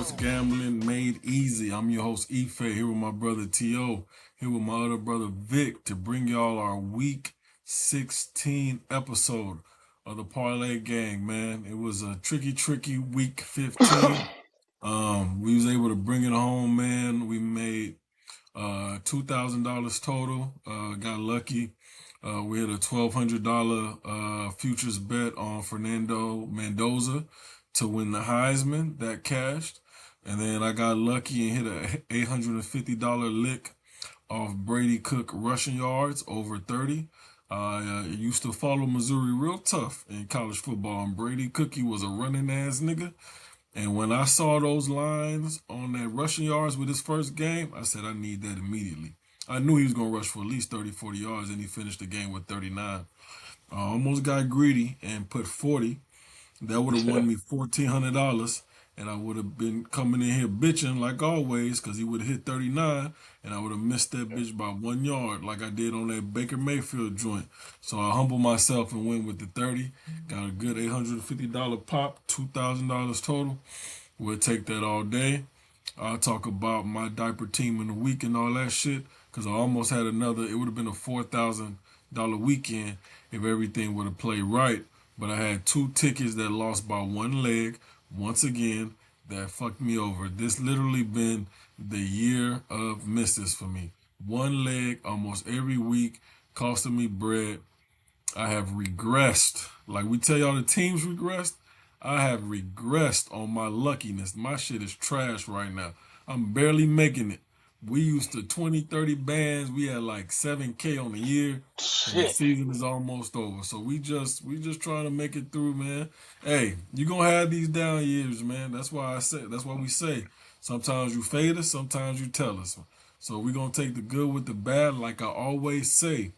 Sports Gambling Made Easy. I'm your host, Ife, here with my brother T.O., here with my other brother Vic to bring y'all our Week 16 episode of the Parlay Gang, man. It was a tricky Week 15. We was able to bring it home, man. We made $2,000 total. Got lucky. We had a $1,200 futures bet on Fernando Mendoza to win the Heisman. That cashed. And then I got lucky and hit a $850 lick off Brady Cook rushing yards over 30. I used to follow Missouri real tough in college football, and Brady Cookie was a running ass nigga. And when I saw those lines on that rushing yards with his first game, I said, I need that immediately. I knew he was going to rush for at least 30, 40 yards, and he finished the game with 39. I almost got greedy and put 40. That would have won me $1,400, and I would have been coming in here bitching like always because he would have hit 39, and I would have missed that bitch by 1 yard like I did on that Baker Mayfield joint. So I humbled myself and went with the 30. Got a good $850 pop, $2,000 total. We'll take that all day. I'll talk about my diaper team in the week and all that shit because I almost had another. It would have been a $4,000 weekend if everything would have played right. But I had 2 tickets that lost by 1 leg. Once again, that fucked me over. This literally been the year of misses for me. 1 leg almost every week, costing me bread. I have regressed. Like we tell y'all the teams regressed. I have regressed on my luckiness. My shit is trash right now. I'm barely making it. We used to 20, 30 bands. We had like 7K on the year. And the Shit. season is almost over. So we just trying to make it through, man. Hey, you gonna have these down years, man. That's why we say. Sometimes you fade us, sometimes you tell us. So we gonna take the good with the bad, like I always say.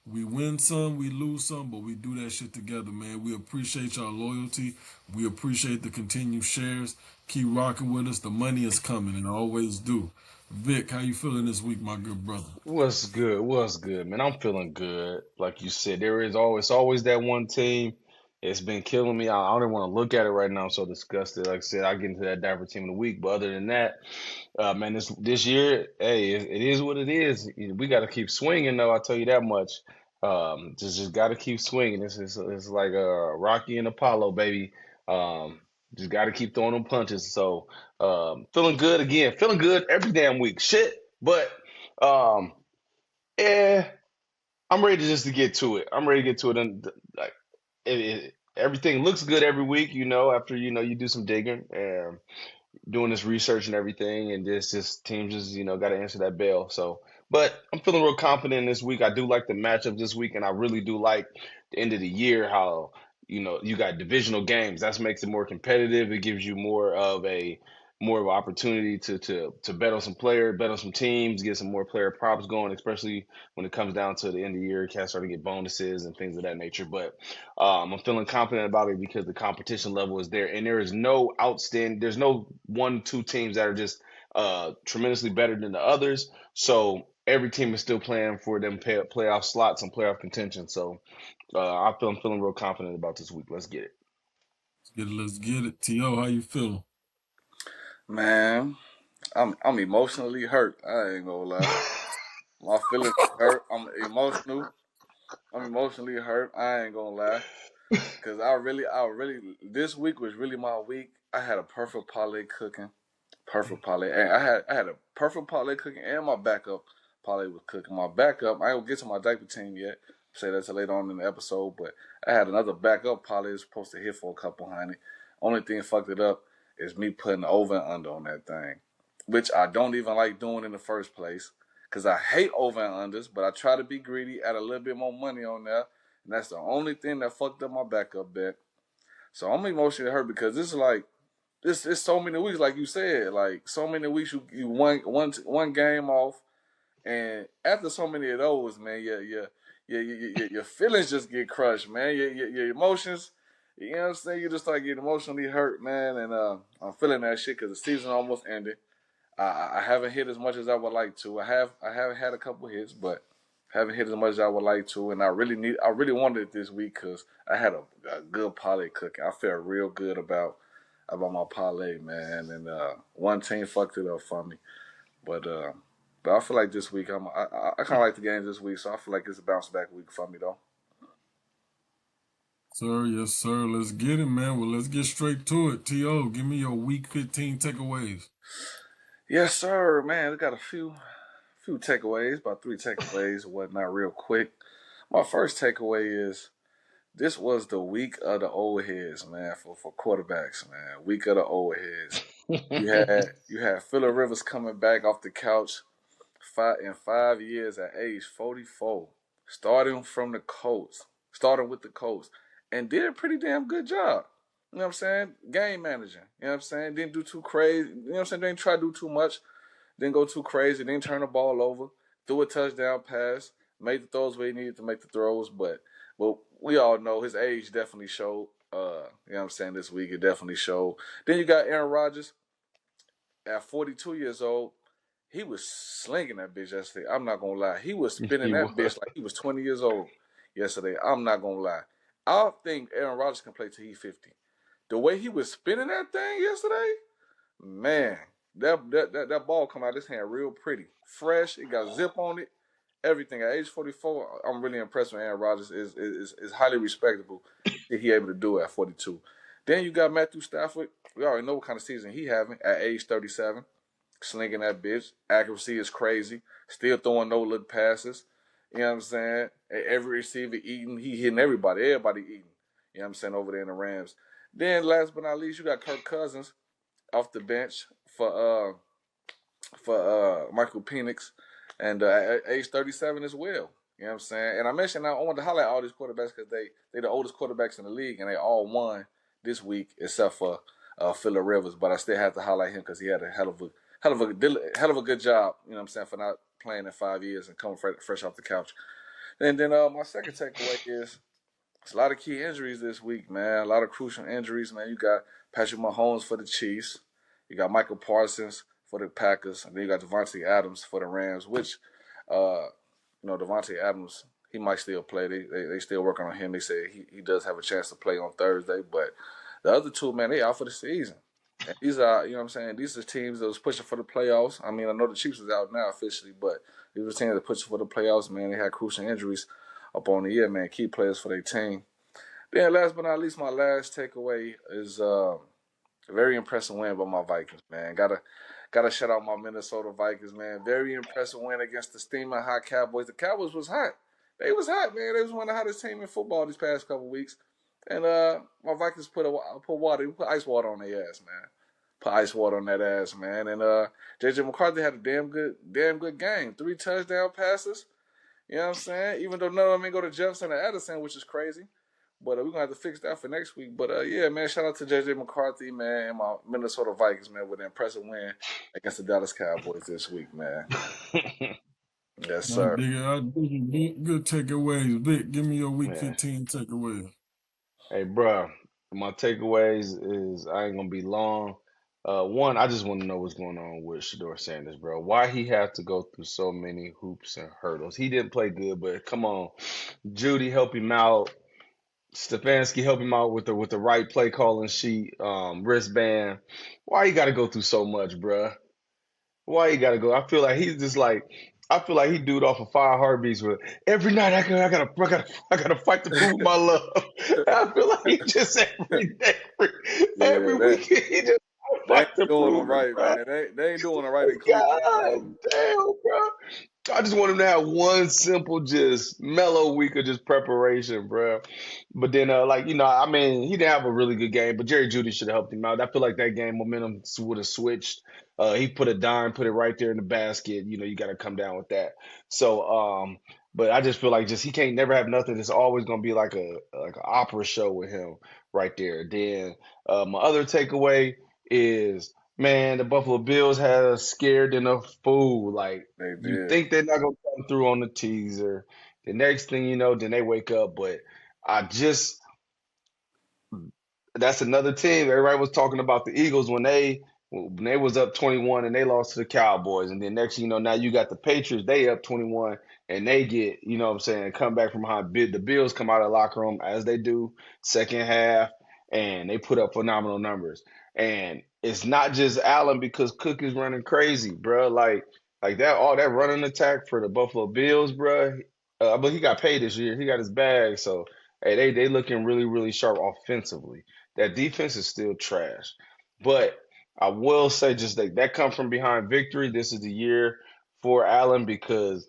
We win some, we lose some, but we do that shit together, man. We appreciate y'all loyalty. We appreciate the continued shares. Keep rocking with us. The money is coming and always do. Vic, how you feeling this week, my good brother? What's good? What's good, man? I'm feeling good. Like you said, there is always that one team. It's been killing me. I don't even want to look at it right now. I'm so disgusted. Like I said, I get into that diaper team of the week. But other than that, man, this year, hey, it is what it is. We got to keep swinging, though. I tell you that much. Just got to keep swinging. It's like Rocky and Apollo, baby. Um, just got to keep throwing them punches. So, feeling good again. Feeling good every damn week. Shit, but. Um, yeah, I'm ready to get to it. I'm ready to get to it, and like everything looks good every week. After you do some digging and doing this research and everything, and this team just got to answer that bell. So, but I'm feeling real confident this week. I do like the matchup this week, and I really do like the end of the year how you got divisional games. That makes it more competitive. It gives you more of an opportunity to bet on some teams, get some more player props going, especially when it comes down to the end of the year. Cats start to get bonuses and things of that nature. But I'm feeling confident about it because the competition level is there, and there's no 1, 2 teams that are just tremendously better than the others. So every team is still playing for them playoff slots and playoff contention. So I'm feeling real confident about this week. Let's get it. Let's get it. T.O., how you feeling? Man, I'm emotionally hurt. I ain't gonna lie. My feelings hurt. I'm emotional. I'm emotionally hurt. I ain't gonna lie. Cause this week was really my week. I had a perfect parlay cooking. Perfect parlay. And I had a perfect parlay cooking and my backup parlay was cooking. My backup, I don't get to my diaper team yet. Say that till later on in the episode, but I had another backup parlay that's supposed to hit for a couple hundred. Only thing fucked it up is me putting over and under on that thing, which I don't even like doing in the first place. Cause I hate over and unders, but I try to be greedy, add a little bit more money on there, and that's the only thing that fucked up my backup bet. So I'm emotionally hurt because this is like this it's so many weeks, like you said, like so many weeks you one game off, and after so many of those, man, your feelings just get crushed, man. Your emotions, you know what I'm saying? You just start getting emotionally hurt, man, and I'm feeling that shit because the season almost ended. I haven't hit as much as I would like to. I have had a couple hits, but haven't hit as much as I would like to. And I really wanted it this week because I had a good parlay cooking. I felt real good about about my parlay, man, and one team fucked it up for me. But I feel like this week I kind of like the games this week, so I feel like it's a bounce back week for me though. Sir, yes, sir. Let's get it, man. Well, let's get straight to it. T.O., give me your week 15 takeaways. Yes, sir, man. We got a few takeaways, about 3 takeaways or whatnot, real quick. My first takeaway is this was the week of the old heads, man, for quarterbacks, man. Week of the old heads. You had Phillip Rivers coming back off the couch 5 years at age 44, starting with the Colts, and did a pretty damn good job. You know what I'm saying? Game managing. You know what I'm saying? Didn't do too crazy. You know what I'm saying? Didn't try to do too much. Didn't go too crazy. Didn't turn the ball over. Threw a touchdown pass. Made the throws where he needed to make the throws. But we all know his age definitely showed. You know what I'm saying? This week it definitely showed. Then you got Aaron Rodgers at 42 years old. He was slinging that bitch yesterday. I'm not gonna lie. He was spinning He that was. bitch like he was 20 years old yesterday. I'm not gonna lie. I think Aaron Rodgers can play till he's 50. The way he was spinning that thing yesterday, man, that ball come out of his hand real pretty, fresh. It got zip on it, everything. At age 44, I'm really impressed with Aaron Rodgers. Is highly respectable that he able to do it at 42. Then you got Matthew Stafford. We already know what kind of season he having at age 37. Slinging that bitch. Accuracy is crazy. Still throwing no look passes. You know what I'm saying? Every receiver eating. He hitting everybody. Everybody eating. You know what I'm saying? Over there in the Rams. Then last but not least, you got Kirk Cousins off the bench for Michael Penix, and at age 37 as well. You know what I'm saying? And I mentioned I wanted to highlight all these quarterbacks because they the oldest quarterbacks in the league, and they all won this week except for Phillip Rivers. But I still have to highlight him because he had a hell of a good job. You know what I'm saying, for not playing in 5 years and coming fresh off the couch. And then my second takeaway is it's a lot of key injuries this week, man. A lot of crucial injuries, man. You got Patrick Mahomes for the Chiefs. You got Michael Parsons for the Packers. And then you got Devontae Adams for the Rams, which, Devontae Adams, he might still play. They still working on him. They say he does have a chance to play on Thursday. But the other two, man, they out for the season. And these are, you know what I'm saying, these are teams that was pushing for the playoffs. I mean, I know the Chiefs is out now officially, but these were teams that pushing for the playoffs, man. They had crucial injuries up on the year, man. Key players for their team. Then last but not least, my last takeaway is a very impressive win by my Vikings, man. Gotta shout out my Minnesota Vikings, man. Very impressive win against the steaming hot Cowboys. The Cowboys was hot. They was hot, man. They was one of the hottest teams in football these past couple weeks. And my Vikings put ice water on their ass, man. Put ice water on that ass, man. And JJ McCarthy had a damn good game. 3 touchdown passes. You know what I'm saying? Even though none of them ain't go to Jefferson and Addison, which is crazy. But we're going to have to fix that for next week. But, yeah, man, shout out to J.J. McCarthy, man, and my Minnesota Vikings, man, with an impressive win against the Dallas Cowboys this week, man. Yes, I sir. dig it. I dig it. Good takeaways. Vic, give me your week Man. 15 takeaways. Hey, bro, my takeaways is I ain't gonna be long. One, I just want to know what's going on with Shador Sanders, bro. Why he have to go through so many hoops and hurdles? He didn't play good, but come on, Judy help him out. Stefanski help him out with the right play calling sheet, wristband. Why you got to go through so much, bro? Why you gotta go? I feel like he do it off of 5 heartbeats with every night I gotta fight to prove my love. I feel like he just every Yeah, weekend he just they fight ain't to doing them prove it, right, bro. man. They ain't doing it right in Cleveland, God bro. damn, bro. I just want him to have one simple, just mellow week of just preparation, bro. But then, I mean, he didn't have a really good game, but Jerry Judy should have helped him out. I feel like that game momentum would have switched. He put a dime, put it right there in the basket. You got to come down with that. So, but I just feel like he can't never have nothing. It's always gonna be like an opera show with him right there. Then, my other takeaway is, man, the Buffalo Bills had us scared than a fool. Like, They you did. think they're not gonna come through on the teaser. The next thing you know, then they wake up. But I just that's another team. Everybody was talking about the Eagles when they was up 21 and they lost to the Cowboys. And then next thing you know, now you got the Patriots, they up 21 and they get, what I'm saying, come back from behind. The Bills come out of the locker room as they do second half and they put up phenomenal numbers. And it's not just Allen because Cook is running crazy, bro. Like that, all that running attack for the Buffalo Bills, bro. But he got paid this year. He got his bag, so hey, they looking really really sharp offensively. That defense is still trash, but I will say just that come from behind victory. This is the year for Allen because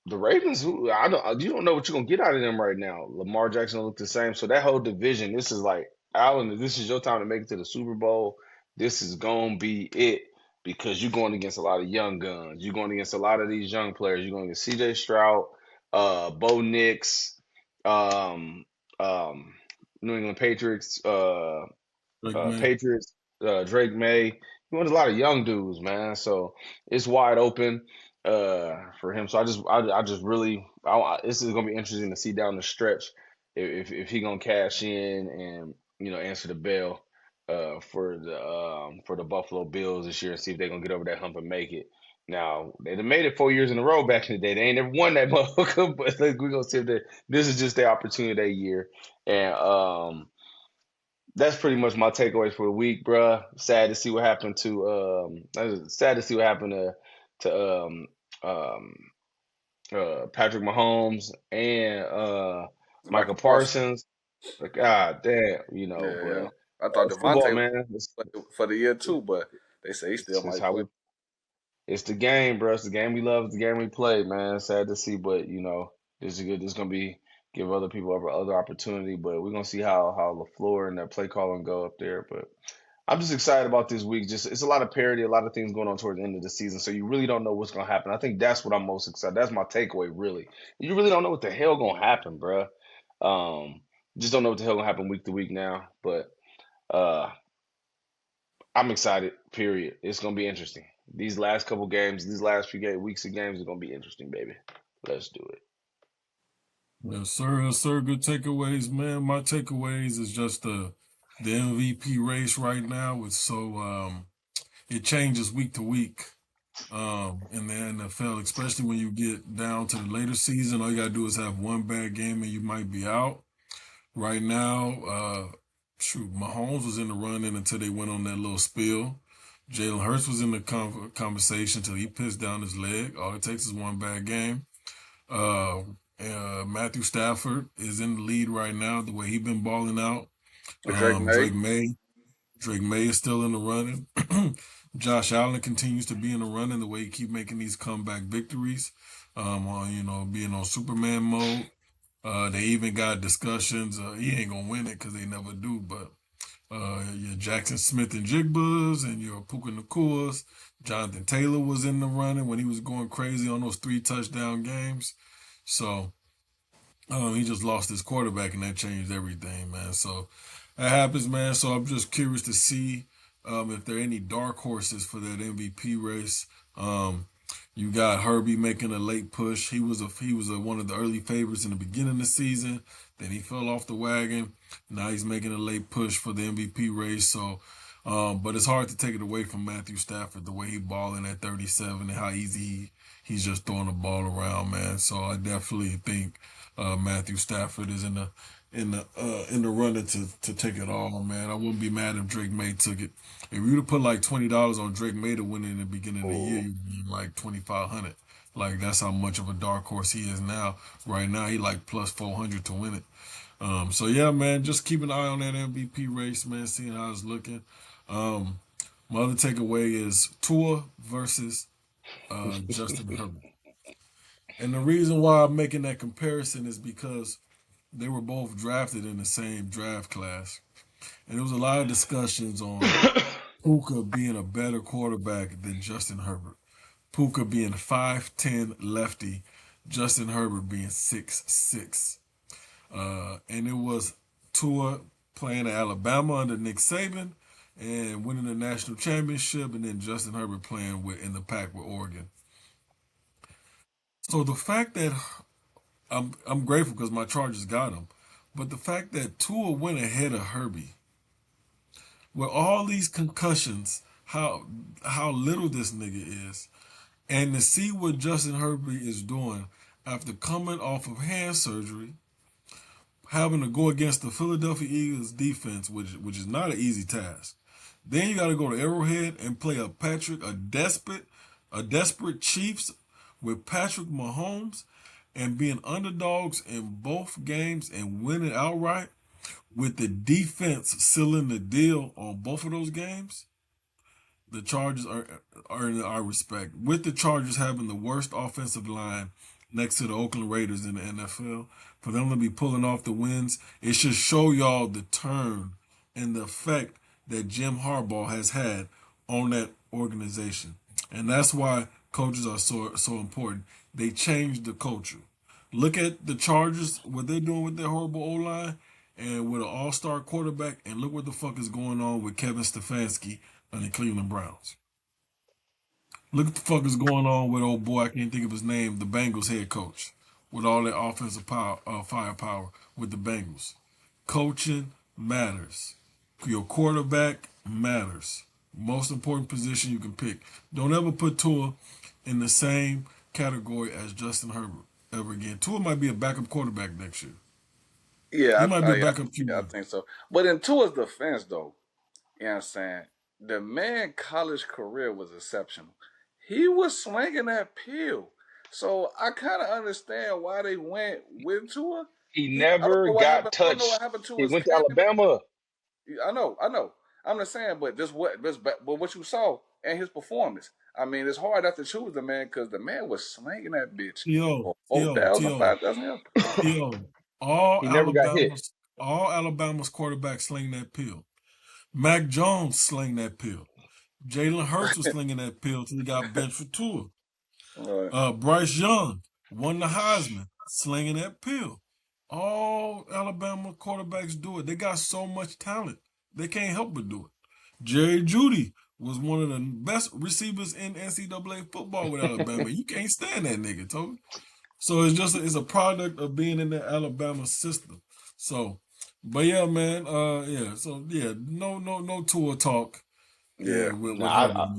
the Ravens, who I don't, you don't know what you're gonna get out of them right now. Lamar Jackson look the same, so that whole division, this is like Allen. This is your time to make it to the Super Bowl. This is gonna be it because you're going against a lot of young guns. You're going against a lot of these young players. You're going against C.J. Stroud, Bo Nix, um, um, New England Patriots, Drake May. Patriots, Drake May. He wants a lot of young dudes, man. So it's wide open for him. So I just really this is gonna be interesting to see down the stretch if he gonna cash in and answer the bell for the Buffalo Bills this year and see if they're gonna get over that hump and make it. Now they done made it 4 years in a row back in the day. They ain't never won that motherfucker, but we're gonna see if this is just their opportunity that year. And that's pretty much my takeaways for the week, bruh. Sad to see what happened sad to see what happened to Patrick Mahomes and Michael Michael Parsons. Parsons. But God damn, Yeah. but I thought football, Devontae man. for the year too, but they say he still It's might how play. it's the game, bro. It's the game we love. It's the game we play, man. Sad to see, but this is good. This is gonna be give other people other opportunity, but we're gonna see how LaFleur and that play calling go up there. But I'm just excited about this week. Just it's a lot of parity, a lot of things going on towards the end of the season, so you really don't know what's gonna happen. I think that's what I'm most excited. That's my takeaway, really. You really don't know what the hell gonna happen, bro. Um, just don't know what the hell gonna happen week to week now. But uh, I'm excited. Period. It's gonna be interesting. These last couple games, these last few weeks of games are gonna be interesting, baby. Let's do it. Yes, sir. Yes, sir. Good takeaways, man. My takeaways is just the MVP race right now. It's so it changes week to week in the NFL, especially when you get down to the later season. All you gotta do is have one bad game and you might be out. Right now, Mahomes was in the running until they went on that little spill. Jalen Hurts was in the conversation until he pissed down his leg. All it takes is one bad game. Uh, Matthew Stafford is in the lead right now. The way he been balling out. Drake May. Drake May. Drake May is still in the running. Josh Allen continues to be in the running. The way he keep making these comeback victories. On being on Superman mode. They even got discussions. He ain't gonna win it because they never do. But your Jackson Smith and Jigbas and your Puka Nakuas. Jonathan Taylor was in the running when he was going crazy on those 3 touchdown games. So he just lost his quarterback and that changed everything, man. So that happens, man. So I'm just curious to see if there are any dark horses for that MVP race. You got Herbie making a late push. He was one of the early favorites in the beginning of the season. Then he fell off the wagon. Now he's making a late push for the MVP race. So, but it's hard to take it away from Matthew Stafford the way he balling at 37 and how easy he's just throwing the ball around, man. So I definitely think Matthew Stafford is in the running to take it all, man. I wouldn't be mad if Drake May took it. If you would have put like $20 on Drake May to win it in the beginning of the year, Oh, you'd be like 2,500. Like that's how much of a dark horse he is now. Right now, he like plus 400 to win it. So yeah, man, just keep an eye on that MVP race, man. Seeing how it's looking. Um, my other takeaway is Tua versus Justin Herbert, and the reason why I'm making that comparison is because they were both drafted in the same draft class, and there was a lot of discussions on Puka being a better quarterback than Justin Herbert. Puka being 5'10" lefty, Justin Herbert being 6'6". And it was Tua playing at Alabama under Nick Saban and winning the national championship, and then Justin Herbert playing in the pack with Oregon. So the fact that I'm grateful because my Chargers got him, but the fact that Tua went ahead of Herbie with all these concussions, how little this nigga is, and to see what Justin Herbert is doing after coming off of hand surgery, having to go against the Philadelphia Eagles defense, which is not an easy task. Then you got to go to Arrowhead and play a desperate Chiefs with Patrick Mahomes and being underdogs in both games and winning outright with the defense sealing the deal on both of those games. The Chargers are in our respect. With the Chargers having the worst offensive line next to the Oakland Raiders in the NFL, for them to be pulling off the wins, it should show y'all the turn and the effect that Jim Harbaugh has had on that organization. And that's why coaches are so important. They changed the culture. Look at the Chargers, what they're doing with their horrible O-line and with an all-star quarterback, and look what the fuck is going on with Kevin Stefanski and the Cleveland Browns. Look what the fuck is going on with old boy, I can't think of his name, the Bengals head coach, with all that offensive firepower with the Bengals. Coaching matters. Your quarterback matters. Most important position you can pick. Don't ever put Tua in the same category as Justin Herbert ever again. Tua might be a backup quarterback next year. Yeah, He might be a backup I QB. think so. But in Tua's defense, though, you know what I'm saying? The man college career was exceptional. He was swinging that pill. So I kind of understand why they went with Tua. He I don't never know what got happened. I don't know what touched. happened to He his went to camp. Alabama. I know. I'm just saying, but what you saw and his performance. I mean, it's hard not to choose the man because the man was slinging that bitch for 4,000, 5,000 yards. All He never got hit. Alabama's quarterbacks sling that pill. Mac Jones sling that pill. Jalen Hurts was slinging that pill till he got benched for Tua. Bryce Young won the Heisman slinging that pill. All Alabama quarterbacks do it. They got so much talent. They can't help but do it. Jerry Jeudy was one of the best receivers in NCAA football with Alabama. You can't stand that nigga, Toby. So it's a product of being in the Alabama system. So, but yeah, man, no Tua talk. Yeah, with I'm not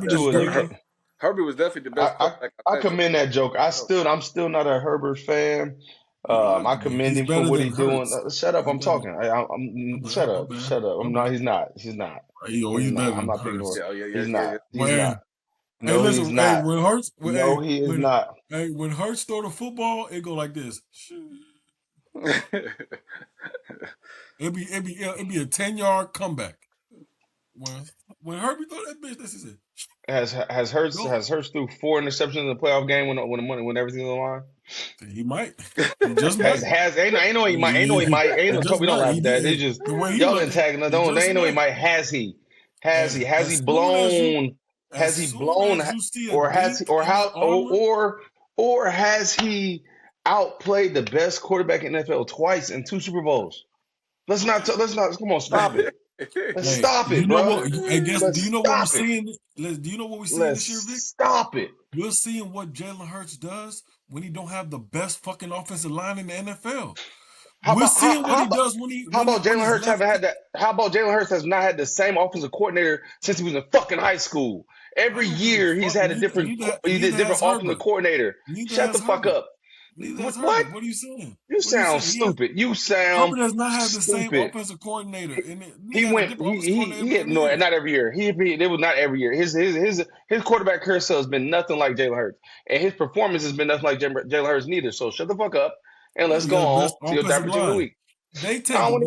Tua nigga. Herbert was definitely the best quarterback. I commend that joke. I'm still not a Herbert fan. I commend him for what he's doing. Shut up! I'm talking. Shut up! Shut up! I'm not. He's not. He's not. He's not. I'm not thinking. He's not. He's not. No, hey, listen, he's not. When Hurts, no, he is not. Hey, when Hurts throw the football, it go like this. It'd be a 10-yard comeback. When Herbie throw that bitch, this is it. Has Hurts threw 4 interceptions in the playoff game when everything's on the line? He might. He just might. Ain't no he might. Ain't no he might. Ain't no Toby. Don't laugh at that. It's just y'all antagonist. Ain't no he might. Has he? Has he blown? Has he blown? Or has he outplayed the best quarterback in the NFL twice in 2 Super Bowls? Let's not. Come on, stop it. Let's stop it, bro. Do you know what we're seeing? Do you know what we're seeing this year, Vic? Stop it. We're seeing what Jalen Hurts does when he don't have the best fucking offensive line in the NFL. How about Jalen Hurts haven't had that? How about Jalen Hurts has not had the same offensive coordinator since he was in fucking high school? Every year he's had a different offensive coordinator. Shut the fuck up. What are you saying? You sound stupid. You sound Herbert does not have the same offensive coordinator. Not every year. It was not every year. His quarterback carousel has been nothing like Jalen Hurts, and his performance has been nothing like Jalen Hurts neither. So shut the fuck up and let's go on to your diaper team of the week. They take one.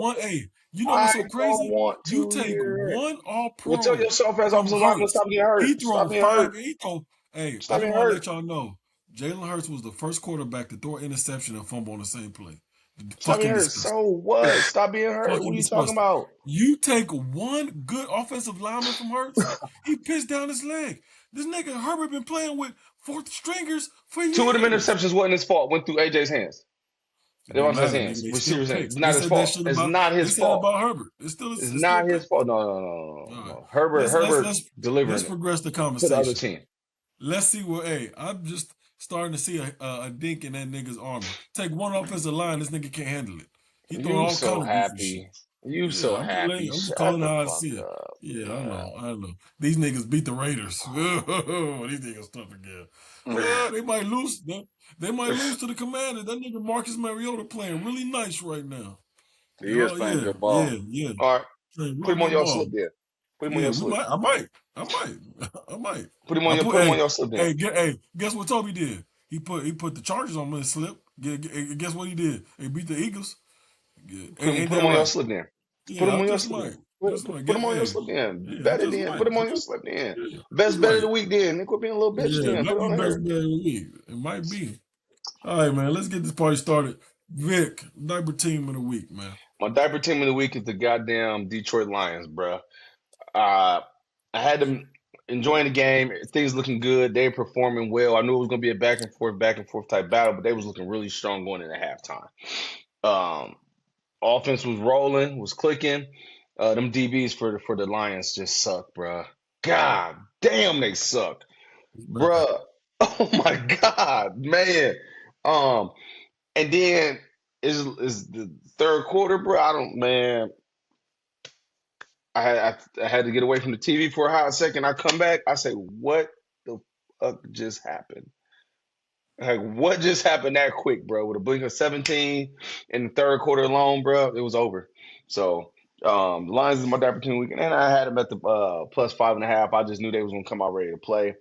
You know what's so crazy? You take one All-Pro. Well, tell yourself as offensive lineman stop getting hurt. He throw 5. I just want to let y'all know. Jalen Hurts was the first quarterback to throw an interception and fumble on the same play. Stop being hurt. So what? Stop being hurt. What are you talking about? You take one good offensive lineman from Hurts, he pitched down his leg. This nigga Herbert been playing with 4th stringers for years. 2 of them interceptions wasn't his fault. Went through AJ's hands. They went through his hands. Receiver's hands. It's not his fault. It's not his fault. About Herbert. It's not his fault. No. Herbert delivering. Let's progress the conversation. To the other team. Let's see what. I'm just starting to see a dink in that nigga's armor. Take one offensive line, this nigga can't handle it. He throwing all kind of happy. You so happy. I'm just calling how I see it. Yeah, I know. These niggas beat the Raiders. These niggas tough again. They might lose. They might lose to the Commanders. That nigga Marcus Mariota playing really nice right now. He is playing good ball. Yeah. All right. Put him on your slip there. Put him on Yeah, your we slip. might. I might. I might. Put him on your slip then. Guess what Toby did? He put the Chargers on his slip. Guess what he did? He beat the Eagles. Yeah, ain't Put that him on your right? slip then. Put Yeah, him I on your just slip might. then. Just might Put get. him on your Hey, slip then. yeah, I Bet it just then. might. Put him on your slip then. Yeah, just Best bet of might. the week then. Then quit being a little bitch Yeah, it then. Put might it be on best there. bet of the week. It might be. All right, man. Let's get this party started. Vic, diaper team of the week, man. My diaper team of the week is the goddamn Detroit Lions, bro. Uh, I had them enjoying the game. Things looking good. They performing well. I knew it was gonna be a back and forth type battle, but they was looking really strong going into halftime. Um, Offense was rolling, was clicking. Them DBs for the Lions just suck, bruh. God damn, they suck, It's bad. bruh. Oh my God, man. Um, and then is the third quarter, bro. I don't, man. I had to get away from the TV for a hot second. I come back. I say, what the fuck just happened? Like, what just happened that quick, bro? With a blink of 17 in the third quarter alone, bro, it was over. So, the Lions is my opportunity weekend, and I had them at the plus 5.5. I just knew they was gonna come out ready to play,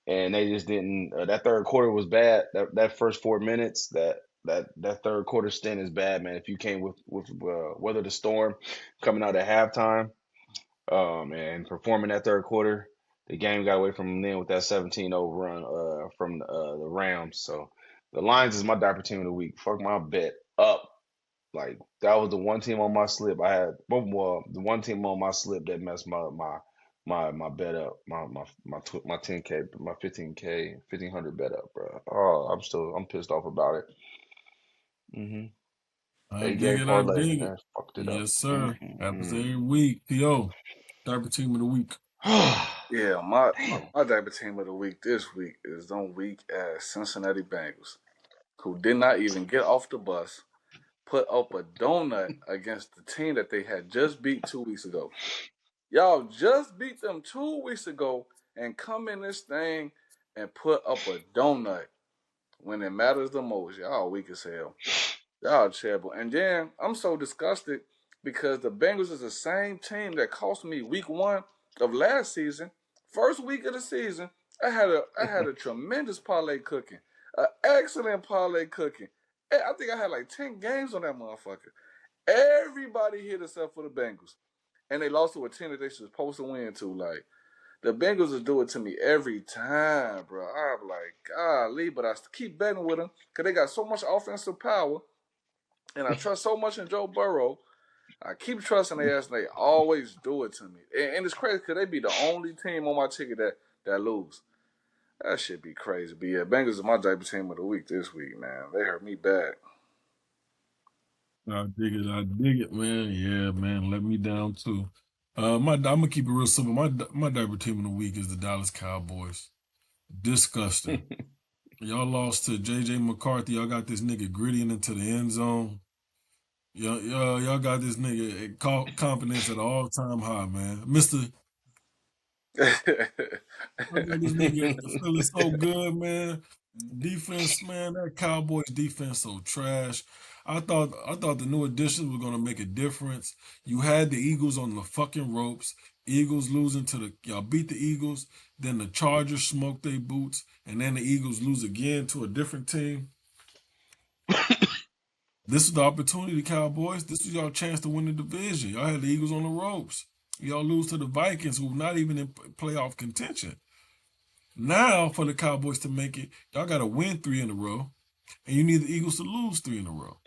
and they just didn't. That third quarter was bad. That first 4 minutes, that third quarter stint is bad, man. If you came with weather the storm coming out at halftime, and performing that third quarter, the game got away from them then with that 17-0 run from the Rams. So the Lions is my diaper team of the week. Fuck my bet up. Like that was the one team on my slip. I had the one team on my slip that messed my bet up. My 10K, my 15K, 1500 bet up, bro. Oh, I'm pissed off about it. Mm-hmm. I Eight dig game it. I parlay, dig it. man, fucked it up. Yes, sir. Happens Mm-hmm. every week. P.O. Diaper team of the week. Yeah, my Damn. my diaper team of the week this week is them weak ass Cincinnati Bengals, who did not even get off the bus, put up a donut against the team that they had just beat 2 weeks ago. Y'all just beat them 2 weeks ago and come in this thing and put up a donut when it matters the most. Y'all weak as hell. Y'all terrible. And then I'm so disgusted because the Bengals is the same team that cost me week 1 of last season. First week of the season, I had a tremendous parlay cooking. An excellent parlay cooking. I think I had like 10 games on that motherfucker. Everybody hit except for the Bengals. And they lost to a team that they supposed to win to. Like, the Bengals will do it to me every time, bro. I'm like, golly, but I keep betting with them because they got so much offensive power, and I trust so much in Joe Burrow. I keep trusting their ass, and they always do it to me. And it's crazy because they be the only team on my ticket that lose. That shit be crazy. But yeah, Bengals is my diaper team of the week this week, man. They hurt me bad. I dig it. I dig it, man. Yeah, man. Let me down too. I'm gonna keep it real simple. My diaper team of the week is the Dallas Cowboys. Disgusting. Y'all lost to J.J. McCarthy. Y'all got this nigga grittying into the end zone. Y'all got this nigga confidence at an all-time high, man. I got this nigga feeling so good, man. Defense, man, that Cowboys defense so trash. I thought the new additions were gonna make a difference. You had the Eagles on the fucking ropes. Eagles losing to y'all beat the Eagles, then the Chargers smoked their boots, and then the Eagles lose again to a different team. This is the opportunity, Cowboys. This was your chance to win the division. Y'all had the Eagles on the ropes. Y'all lose to the Vikings, who are not even in playoff contention. Now, for the Cowboys to make it, y'all got to win 3 in a row, and you need the Eagles to lose 3 in a row.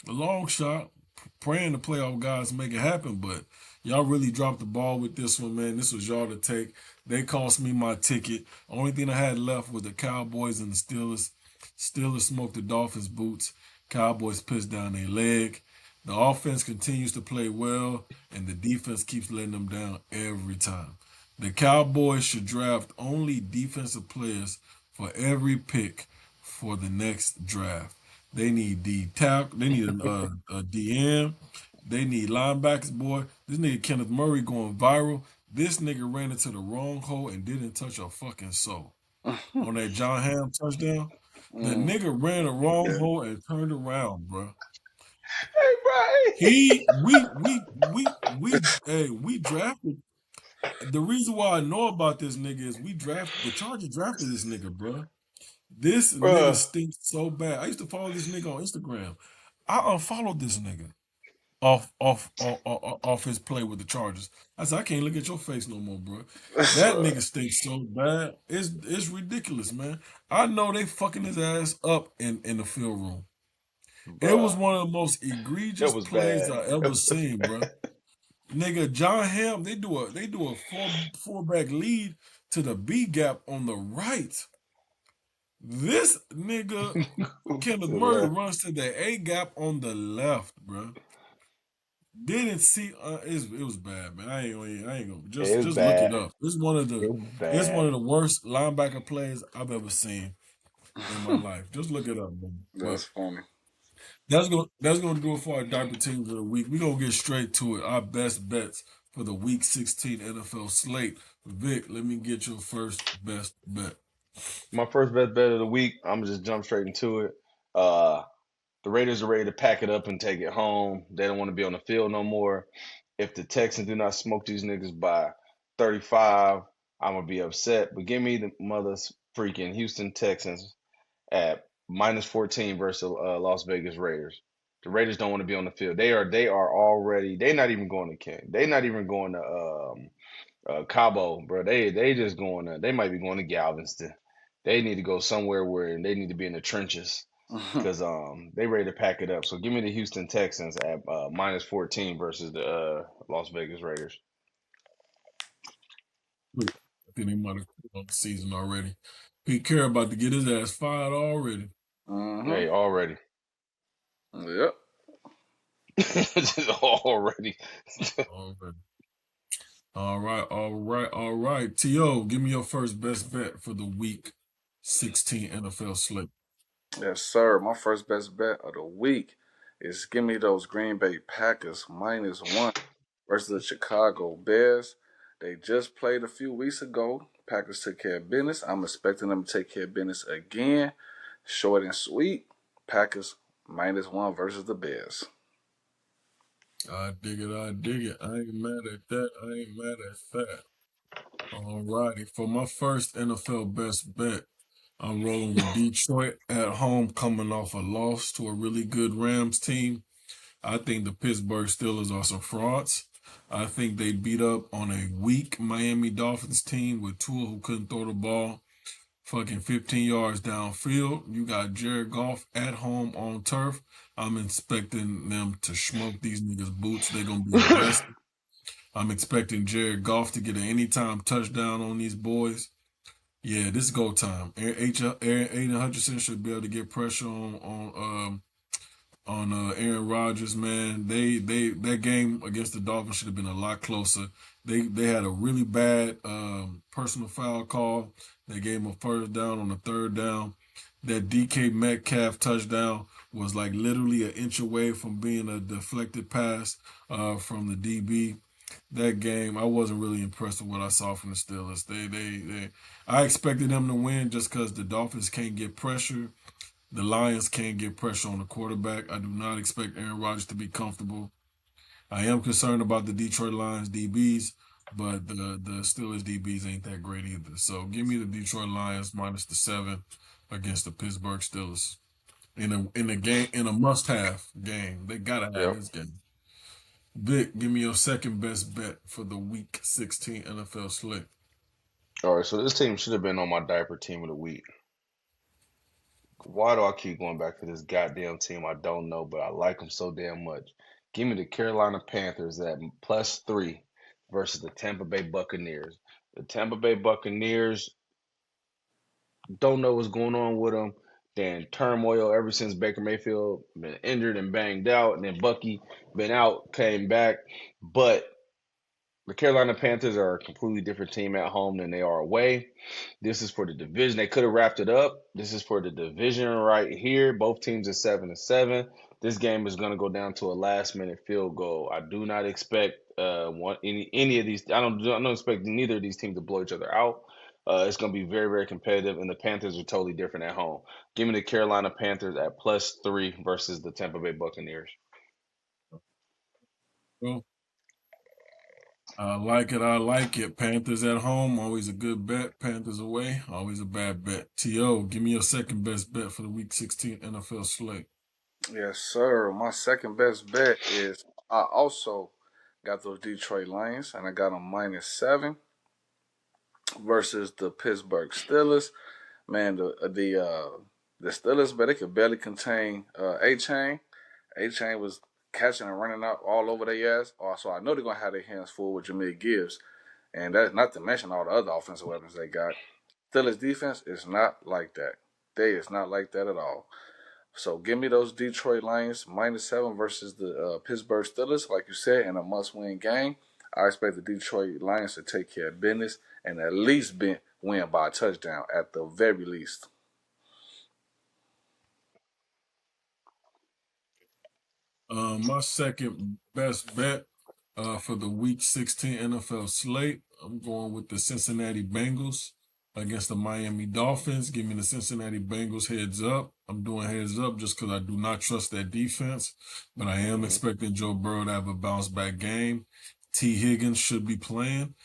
A long shot, praying the playoff guys make it happen, but y'all really dropped the ball with this one, man. This was y'all to take. They cost me my ticket. Only thing I had left was the Cowboys and the Steelers. Steelers smoked the Dolphins' boots. Cowboys pissed down their leg. The offense continues to play well, and the defense keeps letting them down every time. The Cowboys should draft only defensive players for every pick for the next draft. They need They need a DM. They need linebackers, boy. This nigga Kenneth Murray going viral. This nigga ran into the wrong hole and didn't touch a fucking soul on that John Ham touchdown. The nigga ran the wrong Yeah. hole and turned around, bro. Hey, bro, We drafted. The reason why I know about this nigga is the Chargers drafted this nigga, bro. This nigga Bruh. stinks so bad. I used to follow this nigga on Instagram. I unfollowed this nigga off his play with the Chargers. I said, I can't look at your face no more, bro. That So, nigga stinks so bad. It's ridiculous, man. I know they fucking his ass up in the field room. It was Bruh. one of the most It egregious was plays bad. I ever seen, bro. Nigga, John Ham, they do a four back lead to the B gap on the right. This nigga Kenneth Murray Bruh. runs to the A gap on the left, bro. Didn't see it was bad, man. I ain't gonna It was just look it bad. up. It was It's one bad. of the worst linebacker plays I've ever seen in my life. Just look it up, man. But that's funny. that's gonna do it for our diaper teams of the week. We're gonna get straight to it. Our best bets for the week 16 NFL slate. Vic, let me get your first best bet. My first best bet of the week, I'm gonna just jump straight into it. Uh the Raiders are ready to pack it up and take it home. They don't want to be on the field no more. If the Texans do not smoke these niggas by 35, I'm gonna be upset. But give me the mother's freaking Houston Texans at minus 14 versus Las Vegas Raiders. The Raiders don't want to be on the field. They are already. They're not even going to King. They're not even going to Cabo, bro. They just going to. They might be going to Galveston. They need to go somewhere where they need to be in the trenches because they ready to pack it up. So give me the Houston Texans at minus 14 versus the Las Vegas Raiders. Wait, I think they might have quit on the season already. Pete Carroll about to get his ass fired already. Mm-hmm. Hey, already, Yep. already. Already. All right. T.O., give me your first best bet for the week 16 NFL slate. Yes, sir. My first best bet of the week is give me those Green Bay Packers -1 versus the Chicago Bears. They just played a few weeks ago. Packers took care of business. I'm expecting them to take care of business again. Short and sweet. Packers -1 versus the Bears. I dig it. I dig it. I ain't mad at that. I ain't mad at that. All righty. For my first NFL best bet, I'm rolling with Detroit at home, coming off a loss to a really good Rams team. I think the Pittsburgh Steelers are some frauds. I think they beat up on a weak Miami Dolphins team with Tua who couldn't throw the ball fucking 15 yards downfield. You got Jared Goff at home on turf. I'm expecting them to smoke these niggas' boots. They're going to be best. I'm expecting Jared Goff to get an anytime touchdown on these boys. Yeah, this is go time. Aiden Hutchinson should be able to get pressure on Aaron Rodgers, man. They that game against the Dolphins should have been a lot closer. They had a really bad personal foul call. They gave him a first down on the third down. That DK Metcalf touchdown was like literally an inch away from being a deflected pass from the DB. That game, I wasn't really impressed with what I saw from the Steelers. I expected them to win just because the Dolphins can't get pressure. The Lions can't get pressure on the quarterback. I do not expect Aaron Rodgers to be comfortable. I am concerned about the Detroit Lions DBs, but the Steelers DBs ain't that great either. So give me the Detroit Lions minus the 7 against the Pittsburgh Steelers in a must have game. They gotta have Yep. this game. Vic, give me your second best bet for the Week 16 NFL slate. All right, so this team should have been on my diaper team of the week. Why do I keep going back to this goddamn team? I don't know, but I like them so damn much. Give me the Carolina Panthers at +3 versus the Tampa Bay Buccaneers. The Tampa Bay Buccaneers don't know what's going on with them. They're in turmoil ever since Baker Mayfield been injured and banged out, and then Bucky been out, came back. But the Carolina Panthers are a completely different team at home than they are away. This is for the division. They could have wrapped it up. This is for the division right here. Both teams are 7-7. This game is going to go down to a last-minute field goal. I do not expect any of these. I don't expect neither of these teams to blow each other out. It's going to be very, very competitive, and the Panthers are totally different at home. Give me the Carolina Panthers at +3 versus the Tampa Bay Buccaneers. Well, I like it. I like it. Panthers at home, always a good bet. Panthers away, always a bad bet. T.O., give me your second best bet for the Week 16 NFL slate. Yes, sir. My second best bet is I also got those Detroit Lions, and I got them -7 versus the Pittsburgh Steelers. Man, the Steelers, but they could barely contain A Chain. A Chain was catching and running out all over their ass. So I know they're gonna have their hands full with Jameer Gibbs, and that's not to mention all the other offensive weapons they got. Steelers defense is not like that. They is not like that at all. So give me those Detroit Lions -7 versus the Pittsburgh Steelers, like you said, in a must-win game. I expect the Detroit Lions to take care of business and at least win by a touchdown at the very least. My second best bet for the Week 16 NFL slate, I'm going with the Cincinnati Bengals against the Miami Dolphins. Give me the Cincinnati Bengals heads up. I'm doing heads up just because I do not trust that defense, but I am Mm-hmm. expecting Joe Burrow to have a bounce back game. T. Higgins should be playing.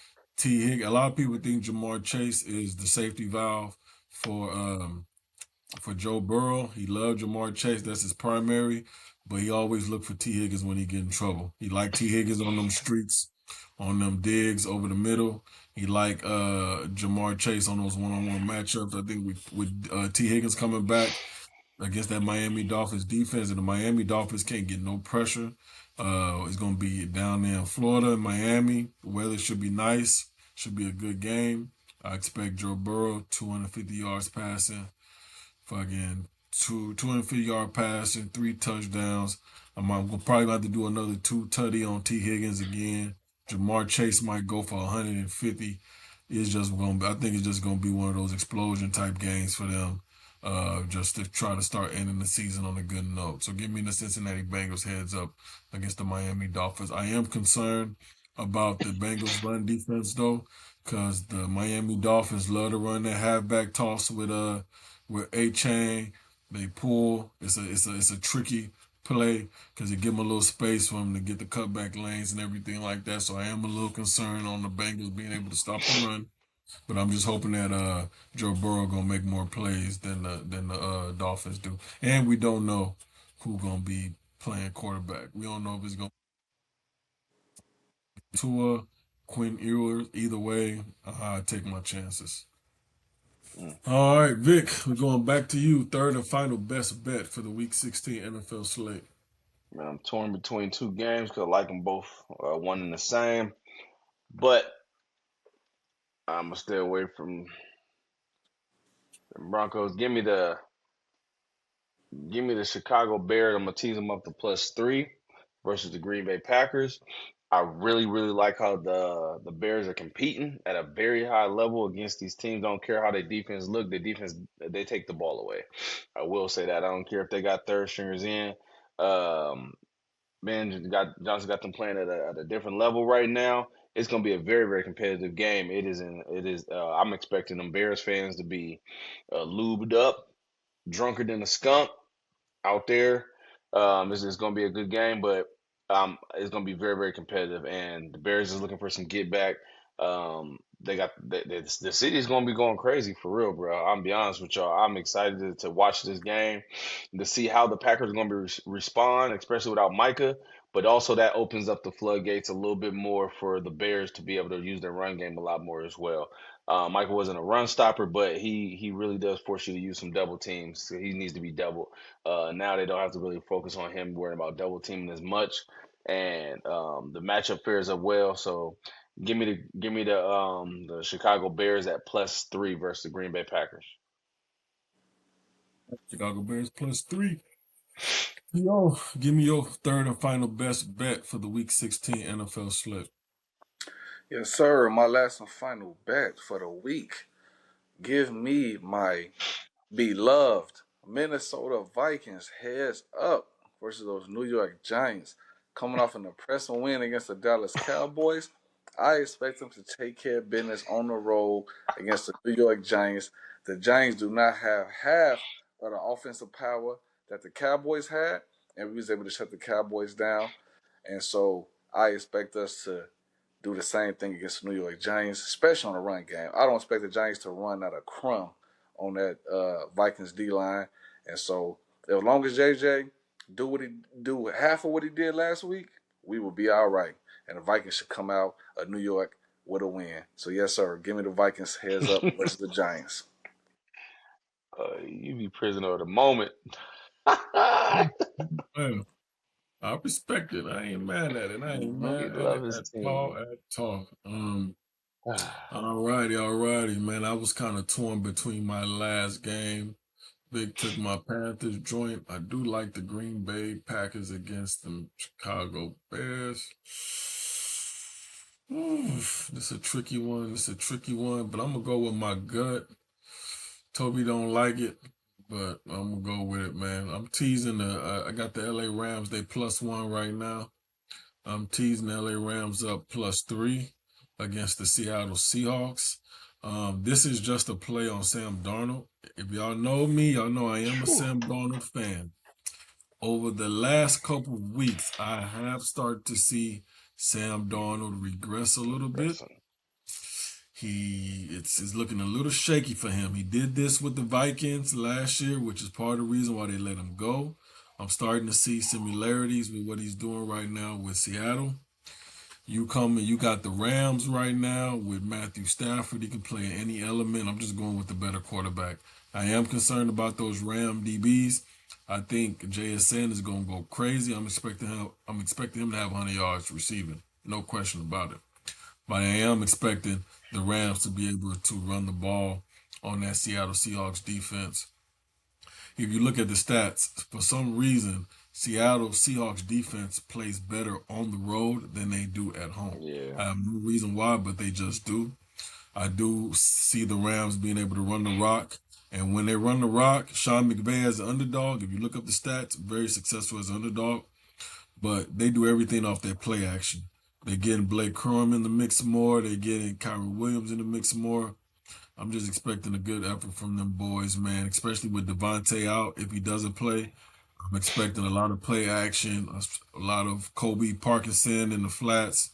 A lot of people think Jamar Chase is the safety valve for Joe Burrow. He loved Jamar Chase. That's his primary. But he always looked for T. Higgins when he get in trouble. He liked T. Higgins on them streets, on them digs over the middle. He liked Jamar Chase on those one-on-one matchups. I think with T. Higgins coming back against that Miami Dolphins defense, and the Miami Dolphins can't get no pressure. It's going to be down there in Florida, in Miami. The weather should be nice. Should be a good game. I expect Joe Burrow, 250 yards passing, fucking 250-yard pass and 3 touchdowns. I'm probably about to do another 2 tutty on T. Higgins again. Jamar Chase might go for 150. It's just gonna be, I think it's just gonna be one of those explosion type games for them. Just to try to start ending the season on a good note. So give me the Cincinnati Bengals heads up against the Miami Dolphins. I am concerned about the Bengals run defense though, because the Miami Dolphins love to run that halfback toss with A Chain. They pull. It's a tricky play because they give them a little space for them to get the cutback lanes and everything like that. So I am a little concerned on the Bengals being able to stop the run. But I'm just hoping that Joe Burrow gonna make more plays than the Dolphins do. And we don't know who gonna be playing quarterback. We don't know if it's gonna be Tua, Quinn Ewers. Either way, I take my chances. Mm. All right, Vic, we're going back to you. Third and final best bet for the Week 16 NFL slate. Man, I'm torn between two games because I like them both one and the same. But I'm going to stay away from the Broncos. Give me the Chicago Bears. I'm gonna tease them up to +3 versus the Green Bay Packers. I really, really like how the Bears are competing at a very high level against these teams. Don't care how their defense look. Their defense, they take the ball away. I will say that. I don't care if they got third stringers in. Um, Johnson got them playing at a different level right now. It's gonna be a very, very competitive game. I'm expecting them Bears fans to be lubed up, drunker than a skunk out there. It's going to be a good game, but it's going to be very, very competitive. And the Bears is looking for some get back. They got the city is going to be going crazy for real, bro. I'm be honest with y'all. I'm excited to watch this game to see how the Packers are going to respond, especially without Micah. But also that opens up the floodgates a little bit more for the Bears to be able to use their run game a lot more as well. Michael wasn't a run stopper, but he really does force you to use some double teams. So he needs to be doubled. Now they don't have to really focus on him worrying about double teaming as much, and the matchup fares up well. So give me the Chicago Bears at +3 versus the Green Bay Packers. Chicago Bears +3. Yo, give me your third and final best bet for the Week 16 NFL slate. Yes, sir. My last and final bet for the week. Give me my beloved Minnesota Vikings heads up versus those New York Giants. Coming off an impressive win against the Dallas Cowboys, I expect them to take care of business on the road against the New York Giants. The Giants do not have half of the offensive power that the Cowboys had, and we was able to shut the Cowboys down. And so I expect us to do the same thing against the New York Giants, especially on the run game. I don't expect the Giants to run out a crumb on that Vikings D line, and so as long as JJ do what he do half of what he did last week, we will be all right, and the Vikings should come out of New York with a win. So yes, sir, give me the Vikings heads up versus the Giants. You be prisoner of the moment. Man, I respect it. I ain't mad at it. I ain't He mad at love it his at all. team. At all. Alrighty, man. I was kind of torn between my last game. Big took my Panthers joint. I do like the Green Bay Packers against the Chicago Bears. This is a tricky one. But I'm gonna go with my gut. Toby don't like it, but I'm gonna go with it, man. I'm teasing I got the LA Rams. They +1 right now. I'm teasing LA Rams up +3 against the Seattle Seahawks. This is just a play on Sam Darnold. If y'all know me, y'all know I am a Sam Darnold fan. Over the last couple of weeks, I have started to see Sam Darnold regress a little bit. It's looking a little shaky for him. He did this with the Vikings last year, which is part of the reason why they let him go. I'm starting to see similarities with what he's doing right now with Seattle. You got the Rams right now with Matthew Stafford. He can play in any element. I'm just going with the better quarterback. I am concerned about those Ram DBs. I think JSN is going to go crazy. I'm expecting him to have 100 yards receiving. No question about it. But I am expecting the Rams to be able to run the ball on that Seattle Seahawks defense. If you look at the stats, for some reason, Seattle Seahawks defense plays better on the road than they do at home. Yeah. I have no reason why, but they just do. I do see the Rams being able to run the rock. And when they run the rock, Sean McVay as an underdog, if you look up the stats, very successful as an underdog. But they do everything off their play action. They're getting Blake Corum in the mix more. They're getting Kyrie Williams in the mix more. I'm just expecting a good effort from them boys, man, especially with Devontae out. If he doesn't play, I'm expecting a lot of play action, a lot of Kobe Parkinson in the flats,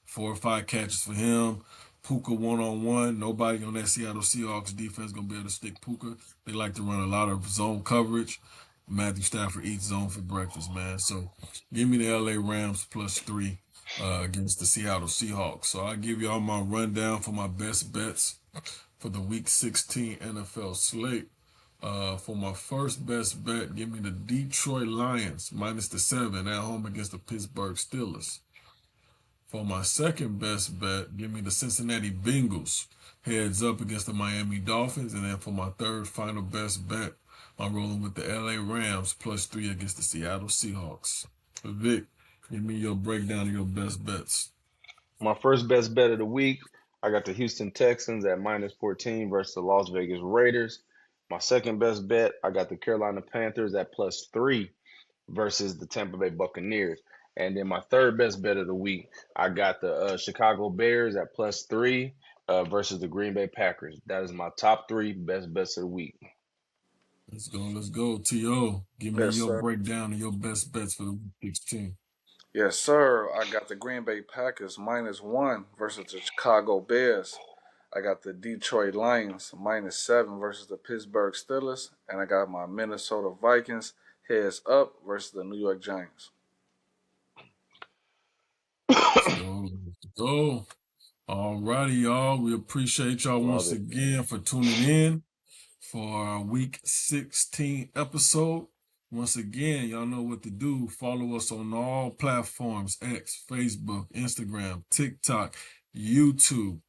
4 or 5 catches for him. Puka one-on-one. Nobody on that Seattle Seahawks defense going to be able to stick Puka. They like to run a lot of zone coverage. Matthew Stafford eats zone for breakfast, man. So give me the LA Rams +3 against the Seattle Seahawks. So I'll give y'all my rundown for my best bets for the Week 16 NFL slate. For my first best bet, give me the Detroit Lions -7 at home against the Pittsburgh Steelers. For my second best bet, give me the Cincinnati Bengals heads up against the Miami Dolphins. And then for my third final best bet, I'm rolling with the LA Rams +3 against the Seattle Seahawks. Vic, give me your breakdown of your best bets. My first best bet of the week, I got the Houston Texans at -14 versus the Las Vegas Raiders. My second best bet, I got the Carolina Panthers at +3 versus the Tampa Bay Buccaneers. And then my third best bet of the week, I got the Chicago Bears at +3 versus the Green Bay Packers. That is my top 3 best bets of the week. Let's go. T.O., give me Yes, your sir. breakdown of your best bets for the Week 16. Yes, sir. I got the Green Bay Packers -1 versus the Chicago Bears. I got the Detroit Lions -7 versus the Pittsburgh Steelers. And I got my Minnesota Vikings heads up versus the New York Giants. Let's go. All righty, y'all. We appreciate y'all Love once it. again for tuning in for our Week 16 episode. Once again, y'all know what to do. Follow us on all platforms: X, Facebook, Instagram, TikTok, YouTube.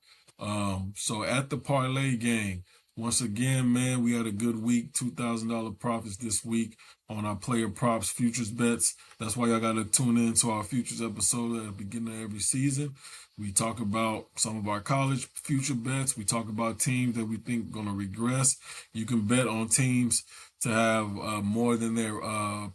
So at the Parlay game, once again, man, we had a good week. $2,000 profits this week on our player props futures bets. That's why y'all got to tune in to our futures episode at the beginning of every season. We talk about some of our college future bets. We talk about teams that we think are going to regress. You can bet on teams to have more than their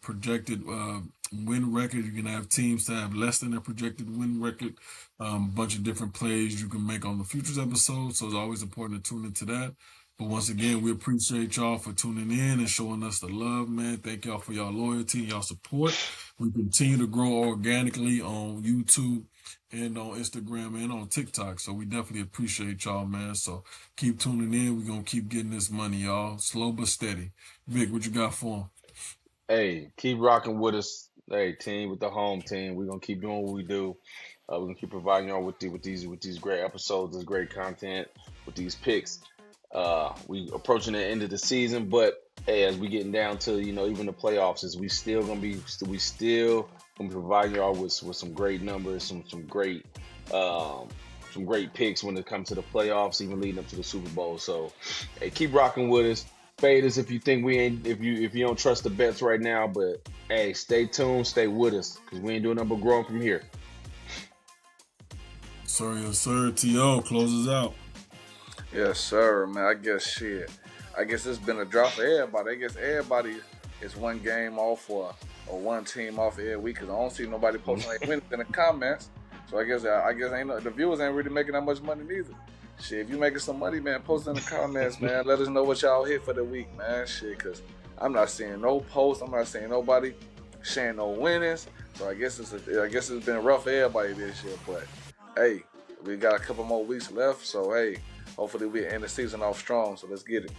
projected win record. You can have teams to have less than their projected win record. Bunch of different plays you can make on the futures episode. So it's always important to tune into that. But once again, we appreciate y'all for tuning in and showing us the love, man. Thank y'all for y'all loyalty and y'all support. We continue to grow organically on YouTube and on Instagram and on TikTok. So we definitely appreciate y'all, man. So keep tuning in. We're going to keep getting this money, y'all. Slow but steady. Vic, what you got for them? Hey, keep rocking with us. Hey, team, with the home team. We're going to keep doing what we do. We're going to keep providing y'all with these great episodes, this great content, with these picks. We approaching the end of the season, but hey, as we getting down to even the playoffs, we still gonna be providing y'all with some great numbers, some great picks when it comes to the playoffs, even leading up to the Super Bowl. So hey, keep rocking with us. Fade us if you think we ain't if you don't trust the bets right now, but hey, stay tuned, stay with us because we ain't doing nothing but growing from here. Sorry, yes, sir. T.O. closes out. Yes, sir, man. I guess it's been a drop for everybody. I guess everybody is one game off or one team off every week because I don't see nobody posting like wins in the comments. So I guess the viewers ain't really making that much money neither. Shit, if you making some money, man, post in the comments, man. Let us know what y'all hit for the week, man. Shit, because I'm not seeing no posts. I'm not seeing nobody sharing no winnings. So I guess it's been rough for everybody this year. But hey, we got a couple more weeks left. So hey. Hopefully we end the season off strong, so let's get it.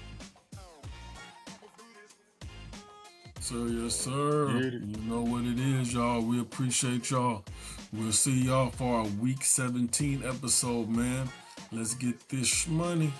So yes, sir. You know what it is, y'all. We appreciate y'all. We'll see y'all for our Week 17 episode, man. Let's get this money.